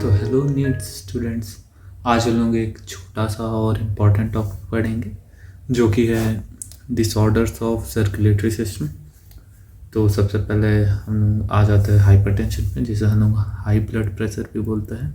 तो hello nits students, आज हम लोग एक छोटा सा और इम्पॉर्टेंट टॉपिक पढ़ेंगे जो कि है डिसऑर्डर्स ऑफ सर्कुलेटरी सिस्टम। तो सबसे पहले हम आ जाते हैं हाइपरटेंशन पे, जिसे हम लोग हाई ब्लड प्रेशर भी बोलते हैं।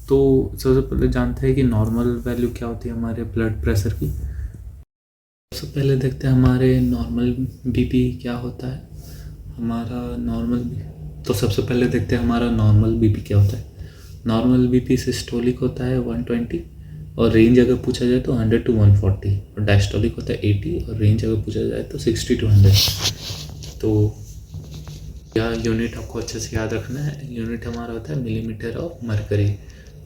तो सबसे पहले जानते हैं कि नॉर्मल वैल्यू क्या होती है हमारे ब्लड प्रेशर की। सबसे पहले देखते हैं हमारे नॉर्मल बीपी क्या होता है। हमारा नॉर्मल तो सबसे पहले देखते हैं हमारा नॉर्मल बीपी क्या होता है। नॉर्मल बीपी सिस्टोलिक होता है 120 और रेंज अगर पूछा जाए तो 100 to 140, और डायस्टोलिक होता है 80 और रेंज अगर पूछा जाए तो 60 to 100। तो यह यूनिट आपको अच्छे से याद रखना है। यूनिट हमारा होता है मिलीमीटर ऑफ मरकरी।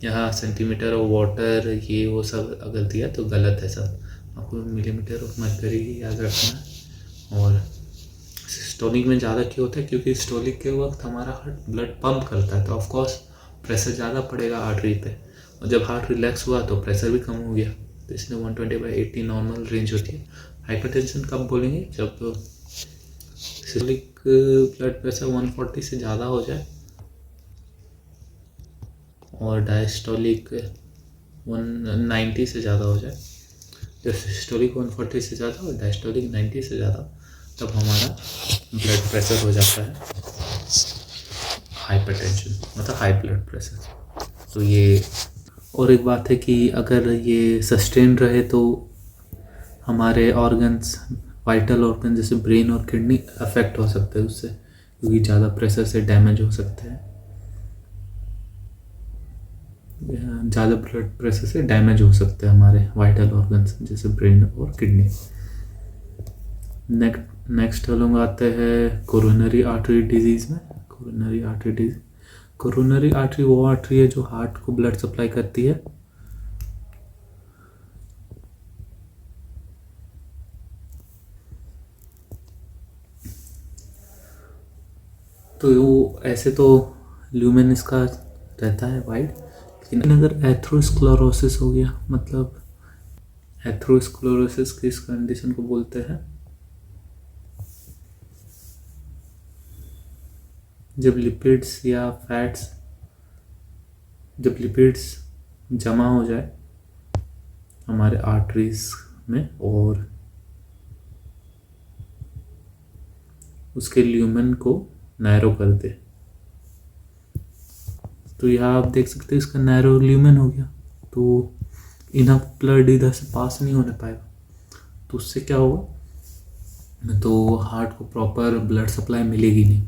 यहाँ सेंटीमीटर ऑफ वाटर ये वो सब अगर दिया तो गलत है सब, आपको मिलीमीटर ऑफ मरकरी ही याद रखना है। और सिस्टोलिक में ज़्यादा क्यों होता है, क्योंकि सिस्टोलिक के वक्त हमारा हार्ट ब्लड पंप करता है तो ऑफकोर्स प्रेशर ज़्यादा पड़ेगा आर्टरी पे, और जब हार्ट रिलैक्स हुआ तो प्रेशर भी कम हो गया, तो इसलिए 120/80 नॉर्मल रेंज होती है। हाइपरटेंशन कब बोलेंगे, जब सिस्टोलिक ब्लड प्रेशर 140 से ज़्यादा हो जाए और डायस्टोलिक 190 से ज़्यादा हो जाए। जब सिस्टोलिक 140 से ज़्यादा और डायस्टोलिक 90 से ज़्यादा, तब हमारा ब्लड प्रेशर हो जाता है हाइपरटेंशन, मतलब हाई ब्लड प्रेशर। तो ये और एक बात है कि अगर ये सस्टेन रहे तो हमारे ऑर्गन्स, वाइटल ऑर्गन जैसे ब्रेन और किडनी अफेक्ट हो सकते हैं उससे, क्योंकि ज़्यादा प्रेशर से डैमेज हो सकते हैं। ज़्यादा ब्लड प्रेशर से डैमेज हो सकते हैं हमारे वाइटल ऑर्गन्स जैसे ब्रेन और किडनी। नेक्स्ट लोग आते हैं कोरोनरी आर्टरी डिजीज़ में। Coronary artery disease, coronary artery वो आर्टरी है जो हार्ट को ब्लड सप्लाई करती है। तो वो ऐसे तो ल्यूमेन इसका रहता है वाइड, लेकिन अगर एथरोस्क्लेरोसिस हो गया, मतलब एथरोस्क्लेरोसिस किस कंडीशन को बोलते हैं, जब लिपिड्स या फैट्स, जब लिपिड्स जमा हो जाए हमारे आर्टरीज में और उसके ल्यूमेन को नैरो कर दे। तो यहाँ आप देख सकते हैं इसका नैरो ल्यूमेन हो गया, तो इनफ ब्लड इधर से पास नहीं होने पाएगा। तो उससे क्या होगा, तो हार्ट को प्रॉपर ब्लड सप्लाई मिलेगी नहीं।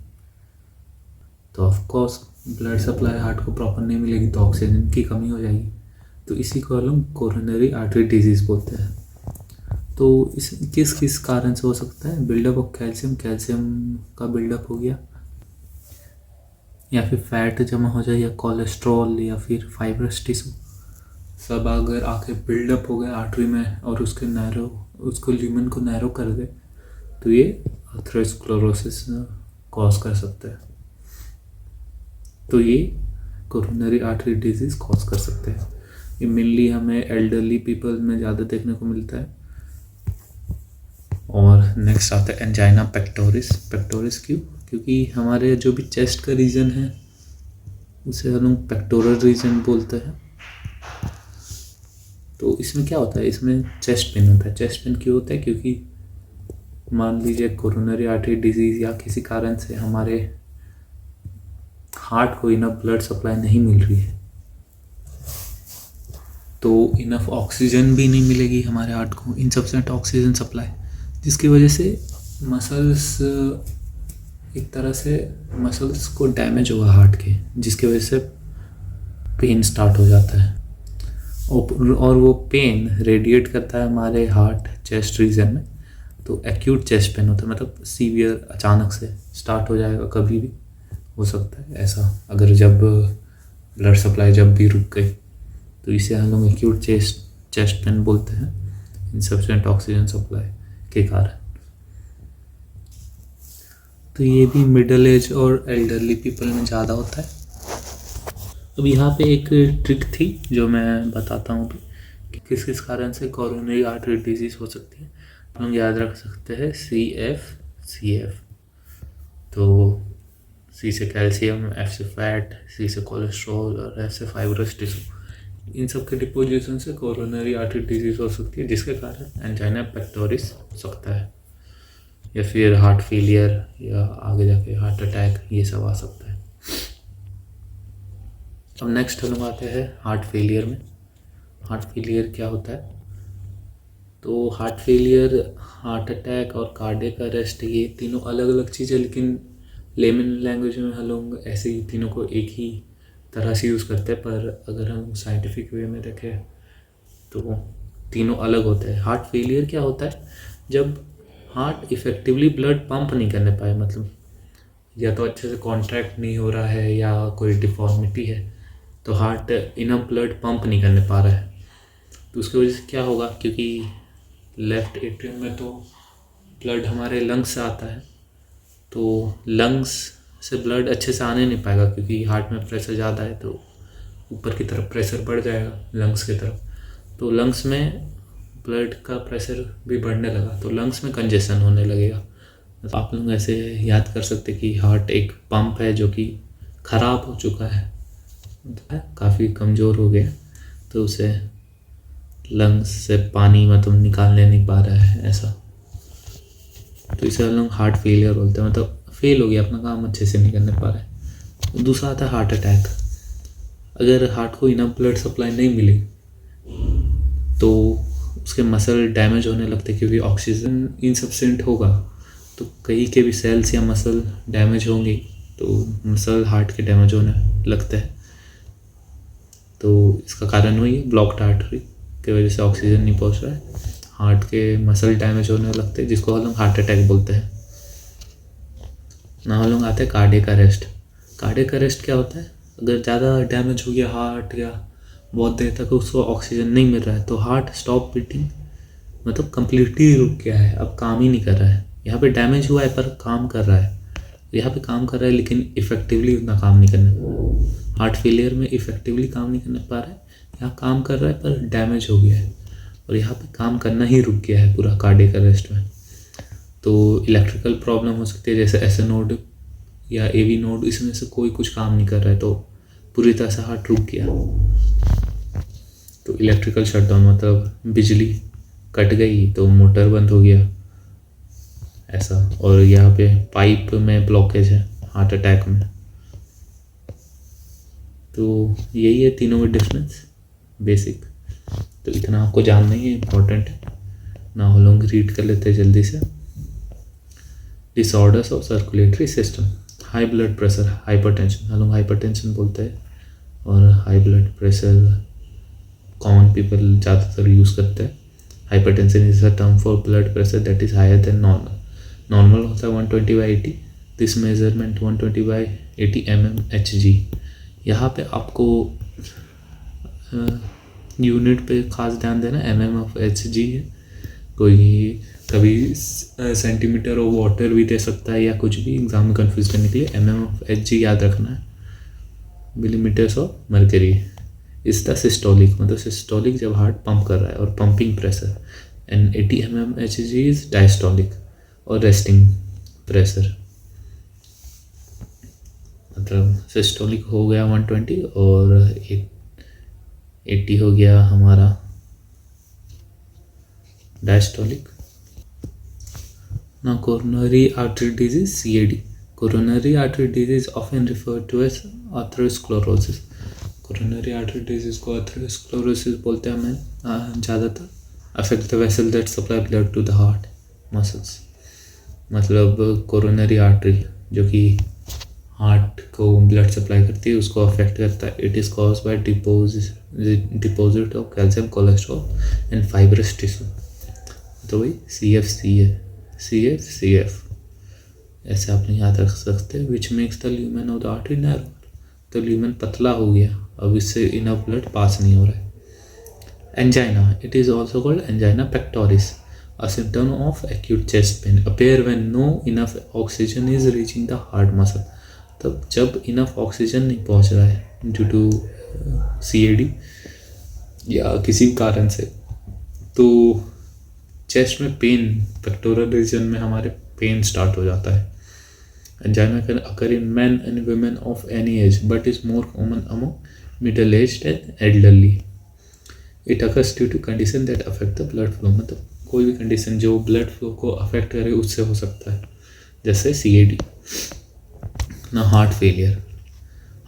तो of course blood supply heart को प्रॉपर नहीं मिलेगी तो ऑक्सीजन की कमी हो जाएगी। तो इसी को हम कोरोनरी आर्टरी डिजीज़ बोलते हैं। तो इस किस किस कारण से हो सकता है, बिल्डअप ऑफ कैल्शियम, कैल्शियम का बिल्डअप हो गया, या फिर फैट जमा हो जाए, या कोलेस्ट्रॉल, या फिर फाइब्रस टिश्यू सब अगर आके बिल्डअप हो गए आर्टरी में और उसके नैरो, उसको ल्यूमेन को नैरो कर दे, तो ये एथरोस्क्लेरोसिस कॉज कर सकते हैं। तो ये कोरोनरी आर्टरी डिजीज़ कॉज कर सकते हैं। ये मेनली हमें एल्डरली पीपल में ज़्यादा देखने को मिलता है। और नेक्स्ट आता है एंजाइना पेक्टोरिस। पेक्टोरिस क्यों, क्योंकि हमारे जो भी चेस्ट का रीजन है उसे हम लोग पेक्टोरल रीजन बोलते हैं। तो इसमें क्या होता है, इसमें चेस्ट पेन होता है। चेस्ट पेन क्यों होता है, क्योंकि मान लीजिए कोरोनरी आर्टरी डिजीज़ या किसी कारण से हमारे हार्ट को इनफ ब्लड सप्लाई नहीं मिल रही है, तो इनफ ऑक्सीजन भी नहीं मिलेगी हमारे हार्ट को, इनसफिशिएंट ऑक्सीजन सप्लाई, जिसकी वजह से मसल्स, एक तरह से मसल्स को डैमेज होगा हार्ट के, जिसकी वजह से पेन स्टार्ट हो जाता है। और वो पेन रेडिएट करता है हमारे हार्ट चेस्ट रीजन में, तो एक्यूट चेस्ट पेन होता है, मतलब सीवियर अचानक से स्टार्ट हो जाएगा, कभी भी हो सकता है ऐसा, अगर जब ब्लड सप्लाई जब भी रुक गई, तो इसे हम लोग एक्यूट चेस्ट पेन बोलते हैं, इनसफिशिएंट ऑक्सीजन सप्लाई के कारण। तो ये भी मिडिल एज और एल्डरली पीपल में ज़्यादा होता है। अब यहाँ पे एक ट्रिक थी जो मैं बताता हूँ कि किस किस कारण से कोरोनरी आर्टरी डिजीज़ हो सकती है। हम याद रख सकते हैं CF। तो सी से कैल्शियम, एफ से फैट, सी से कोलेस्ट्रॉल और एफ से फाइब्रस टिश्यू, इन सब के डिपोजिशन से कोरोनरी आर्टरी डिजीज हो सकती है, जिसके कारण एंजाइना पेक्टोरिस हो सकता है, या फिर हार्ट फेलियर, या आगे जाके हार्ट अटैक, ये सब आ सकता है। अब नेक्स्ट हम आते हैं हार्ट फेलियर में। हार्ट फेलियर क्या होता है? तो हार्ट फेलियर, हार्ट अटैक और कार्डियक अरेस्ट, ये तीनों अलग अलग चीज़ें, लेकिन लेमन लैंग्वेज में हम लोग ऐसे ही तीनों को एक ही तरह से यूज़ करते हैं, पर अगर हम साइंटिफिक वे में देखें तो तीनों अलग होते हैं। हार्ट फेलियर क्या होता है? जब हार्ट इफ़ेक्टिवली ब्लड पंप नहीं करने पाए, मतलब या तो अच्छे से कॉन्ट्रैक्ट नहीं हो रहा है या कोई डिफॉर्मिटी है, तो हार्ट इनफ ब्लड पंप नहीं करने पा रहा है। तो उसकी वजह से क्या होगा? क्योंकि लेफ्ट एट्रियम में तो ब्लड हमारे लंग्स से आता है, तो लंग्स से ब्लड अच्छे से आने नहीं पाएगा, क्योंकि हार्ट में प्रेशर ज़्यादा है, तो ऊपर की तरफ प्रेशर बढ़ जाएगा लंग्स की तरफ, तो लंग्स में ब्लड का प्रेशर भी बढ़ने लगा, तो लंग्स में कंजेशन होने लगेगा। तो आप लोग ऐसे याद कर सकते कि हार्ट एक पंप है जो कि ख़राब हो चुका है, काफ़ी कमज़ोर हो गया, तो उसे लंग्स से पानी मतलब निकालने नहीं पा रहा है ऐसा, तो इसे हम लोग हार्ट फेलियर बोलते हैं, मतलब फेल हो गया, अपना काम अच्छे से नहीं करने पा रहा है। दूसरा आता है हार्ट अटैक। अगर हार्ट को इनफ ब्लड सप्लाई नहीं मिली तो उसके मसल डैमेज होने लगते, क्योंकि ऑक्सीजन इनसफिशिएंट होगा तो कहीं के भी सेल्स या मसल डैमेज होंगे, तो मसल हार्ट के डैमेज होने लगते हैं। तो इसका कारण वही है, ब्लॉक्ड आर्टरी की वजह से ऑक्सीजन नहीं पहुंच रहा है, हार्ट के मसल डैमेज होने लगते हैं, जिसको हम लोग हार्ट अटैक बोलते हैं ना। हम लोग आते हैं कार्डियक अरेस्ट। कार्डियक अरेस्ट क्या होता है? अगर ज़्यादा डैमेज हो गया हार्ट, या बहुत देर तक उसको ऑक्सीजन नहीं मिल रहा है, तो हार्ट स्टॉप बीटिंग, मतलब कम्प्लीटली रुक गया है, अब काम ही नहीं कर रहा है। यहाँ पे डैमेज हुआ है पर काम कर रहा है, यहाँ पे काम कर रहा है लेकिन इफेक्टिवली उतना काम नहीं करने, हार्ट फेलियर में इफेक्टिवली काम नहीं करने पा रहा है, यहाँ काम कर रहा है पर डैमेज हो गया है, और यहाँ पे काम करना ही रुक गया है पूरा कार्डियक अरेस्ट में। तो इलेक्ट्रिकल प्रॉब्लम हो सकती है, जैसे एसए नोड या एवी नोड, इसमें से कोई कुछ काम नहीं कर रहा है, तो पूरी तरह से हार्ट रुक गया। तो इलेक्ट्रिकल शटडाउन मतलब बिजली कट गई तो मोटर बंद हो गया ऐसा, और यहाँ पे पाइप में ब्लॉकेज है हार्ट अटैक में। तो यही है तीनों में डिफरेंस बेसिक, तो इतना आपको जानना ही इम्पोर्टेंट है ना। हम लोग रीड कर लेते हैं जल्दी से। Disorders of circulatory system, high blood pressure, hypertension, हम लोग हाइपरटेंशन बोलते हैं, और high blood pressure common people ज़्यादातर यूज़ करते हैं। Hypertension is a term for blood pressure that is higher than normal. Normal होता है 120/80, दिस मेजरमेंट 120/80 mmHg। यहाँ पे आपको यूनिट पे खास ध्यान देना, mmHg है, कोई कभी सेंटीमीटर ऑफ वाटर भी दे सकता है या कुछ भी, एग्जाम में कंफ्यूज करने के लिए mmHg याद रखना है। Millimetres of mercury is the systolic, मतलब सिस्टोलिक जब हार्ट पंप कर रहा है, और pumping pressure, and 80 mmHg is diastolic और रेस्टिंग प्रेशर, मतलब सिस्टोलिक हो गया 120 और 80 हो गया हमारा डायस्टोलिक। ना coronary artery disease, CAD, coronary artery disease often referred to as atherosclerosis. Coronary artery disease को अथेरोस्क्लेरोसिस बोलते हैं हमें ज़्यादातर। Affect the vessel that supply blood to the heart muscles, मतलब कोरोनरी आर्टरी जो कि हार्ट को ब्लड सप्लाई करती है उसको अफेक्ट करता है। It is cause by deposit of calcium, cholesterol and fibrous tissue, तो वही CF ऐसे आप याद रख सकते हैं। Which makes the lumen of the artery narrow, तो ल्यूमेन पतला हो गया, अब इससे इनफ ब्लड पास नहीं हो रहा है। Angina, it is also called angina pectoris, a symptom of acute chest pain appear when no enough oxygen is reaching the heart muscle। तब जब इनफ ऑक्सीजन नहीं पहुंच रहा है ड्यू टू CAD या किसी कारण से, तो चेस्ट में पेन, पेक्टोरल रीजन में हमारे पेन स्टार्ट हो जाता है Angina can occur in men and women of any age, but is more common among middle-aged and elderly. It occurs due to condition that affect the blood flow. मतलब कोई भी condition जो blood flow को affect करे उससे हो सकता है, जैसे CAD. Now heart failure.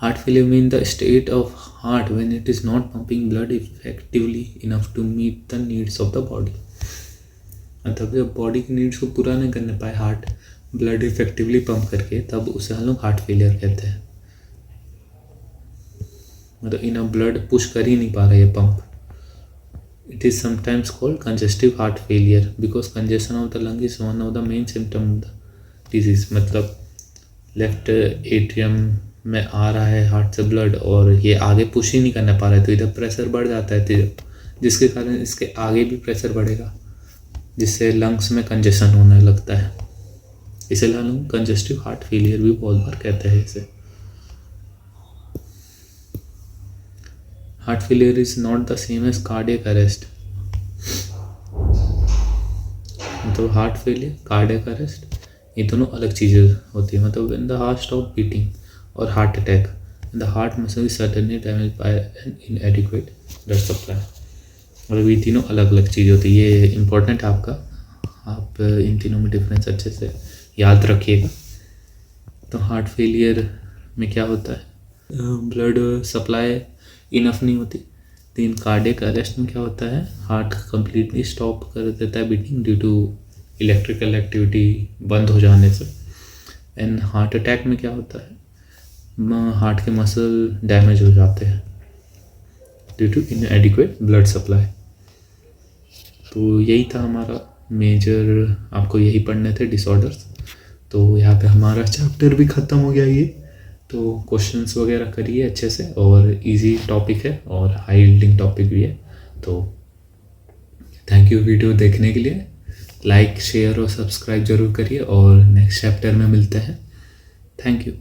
Heart failure means the state of heart when it is not pumping blood effectively enough to meet the needs of the body. मतलब जब बॉडी की नीड्स को पूरा नहीं करने पाए हार्ट ब्लड इफेक्टिवली पंप करके, तब उसे हम लोग हार्ट फेलियर कहते हैं. मतलब इन ब्लड पुश कर ही नहीं पा रहा ये pump. It is sometimes called congestive heart failure because congestion of the lung is one of the main symptom of the disease. मतलब लेफ्ट एट्रियम में आ रहा है हार्ट से ब्लड और ये आगे पुश ही नहीं करना पा रहा है, तो इधर प्रेशर बढ़ जाता है, जिसके कारण इसके आगे भी प्रेशर बढ़ेगा, जिससे लंग्स में कंजेशन होने लगता है. इसीलिए हम लोग कंजेस्टिव हार्ट फेलियर भी बहुत बार कहते हैं इसे. Heart failure is not the same as cardiac arrest. तो हार्ट फेलियर, कार्डियक अरेस्ट, ये दोनों अलग चीज़ें होती है. मतलब when the heart stop beating और heart attack, the heart muscle is certainly damage by an inadequate blood supply. मतलब ये तीनों अलग अलग चीज़ होती है. ये इम्पोर्टेंट है आपका, आप इन तीनों में डिफरेंस अच्छे से याद रखिएगा. तो हार्ट फेलियर में क्या होता है, ब्लड सप्लाई इनफ नहीं होती. तो इन कार्डियक अरेस्ट में क्या होता है, हार्ट कंप्लीटली स्टॉप कर देता है beating due to electrical activity बंद हो जाने से. एंड हार्ट अटैक में क्या होता है, हार्ट के मसल डैमेज हो जाते हैं due to inadequate blood supply. तो यही था हमारा मेजर, आपको यही पढ़ने थे डिसऑर्डर्स. तो यहाँ पे हमारा चैप्टर भी ख़त्म हो गया ये. तो क्वेश्चंस वगैरह करिए अच्छे से, और इजी टॉपिक है और हाई यील्डिंग टॉपिक भी है. तो थैंक यू वीडियो देखने के लिए. लाइक शेयर और सब्सक्राइब ज़रूर करिए और नेक्स्ट चैप्टर में मिलते हैं. Thank you.